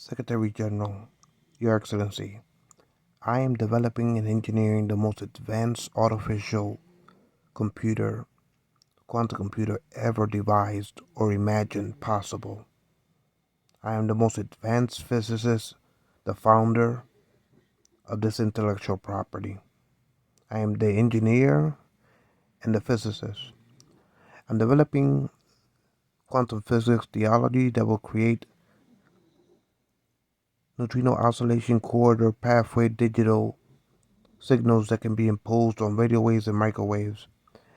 Secretary General, Your Excellency, I am developing and engineering the most advanced artificial computer, quantum computer ever devised or imagined possible. I am the most advanced physicist, the founder of this intellectual property. I am the engineer and the physicist. I'm developing quantum physics theology that will create neutrino oscillation corridor pathway digital signals that can be imposed on radio waves and microwaves.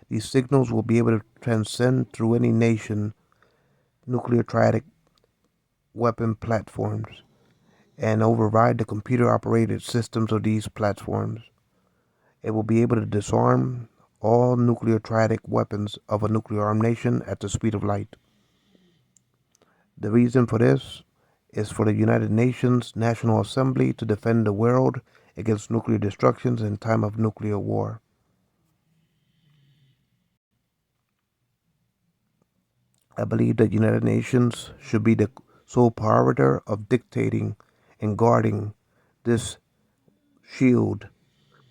These signals will be able to transcend through any nation nuclear triadic weapon platforms and override the computer operated systems of these platforms. It will be able to disarm all nuclear triadic weapons of a nuclear armed nation at the speed of light. The reason for this is for the United Nations National Assembly to defend the world against nuclear destructions in time of nuclear war. I believe that United Nations should be the sole arbiter of dictating and guarding this shield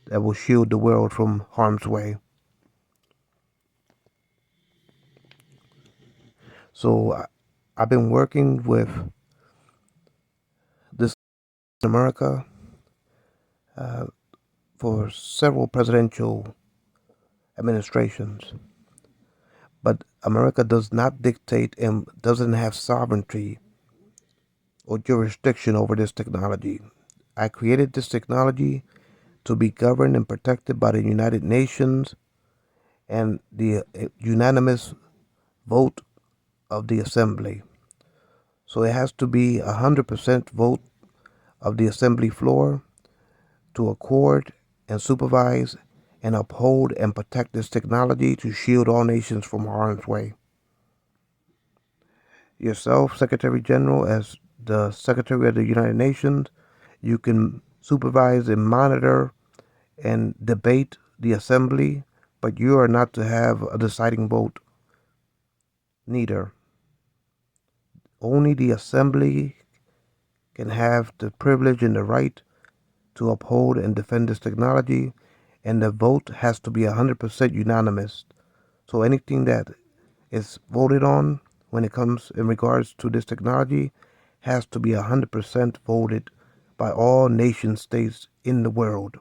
that will shield the world from harm's way. So I've been working with this in America for several presidential administrations. But America does not dictate and doesn't have sovereignty or jurisdiction over this technology. I created this technology to be governed and protected by the United Nations and the unanimous vote of the assembly. So it has to be 100% vote of the assembly floor to accord and supervise and uphold and protect this technology to shield all nations from harm's way. Yourself, Secretary General, as the Secretary of the United Nations, you can supervise and monitor and debate the assembly, but you are not to have a deciding vote. Neither. Only the assembly can have the privilege and the right to uphold and defend this technology, and the vote has to be 100% unanimous. So anything that is voted on when it comes in regards to this technology has to be 100% voted by all nation states in the world.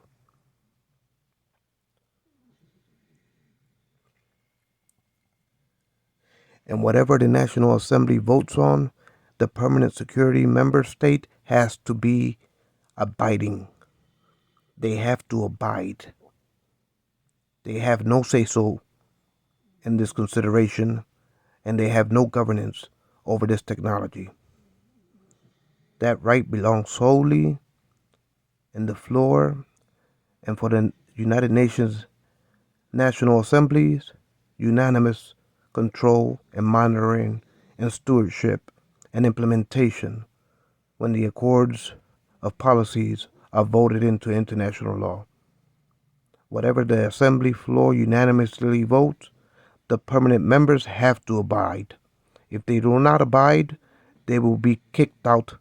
And whatever the National Assembly votes on, the permanent security member state has to be abiding. They have to abide. They have no say so in this consideration, and they have no governance over this technology. That right belongs solely in the floor and for the United Nations National Assemblies, unanimous control and monitoring and stewardship and implementation when the accords of policies are voted into international law. Whatever the assembly floor unanimously votes, the permanent members have to abide. If they do not abide, they will be kicked out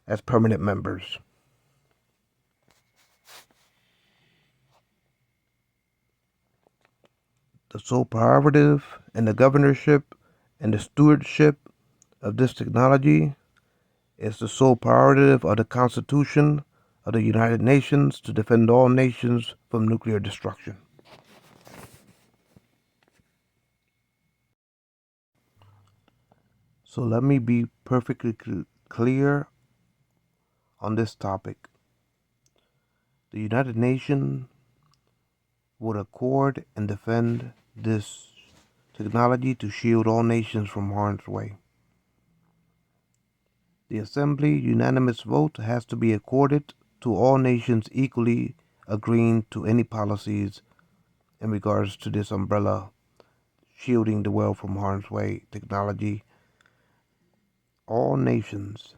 as permanent members. The sole prerogative and the governorship and the stewardship of this technology is the sole prerogative of the Constitution of the United Nations to defend all nations from nuclear destruction. So let me be perfectly clear on this topic. The United Nations would accord and defend this technology to shield all nations from harm's way. The Assembly unanimous vote has to be accorded to all nations equally agreeing to any policies in regards to this umbrella shielding the world from harm's way technology. All nations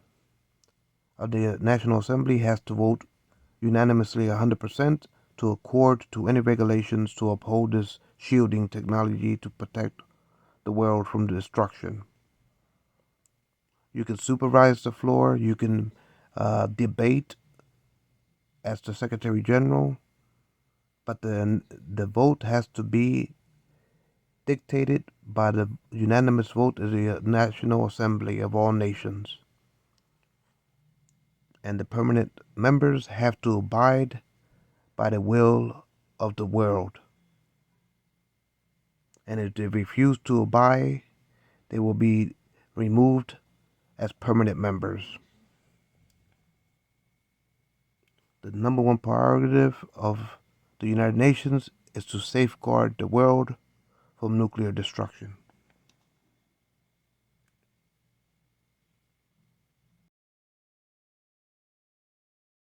of the National Assembly has to vote unanimously 100% to accord to any regulations to uphold this shielding technology to protect the world from destruction. You can supervise the floor, you can debate as the Secretary General, but the vote has to be dictated by the unanimous vote of the National Assembly of all nations. And the permanent members have to abide by the will of the world. And if they refuse to abide, they will be removed as permanent members. The number one prerogative of the United Nations is to safeguard the world from nuclear destruction.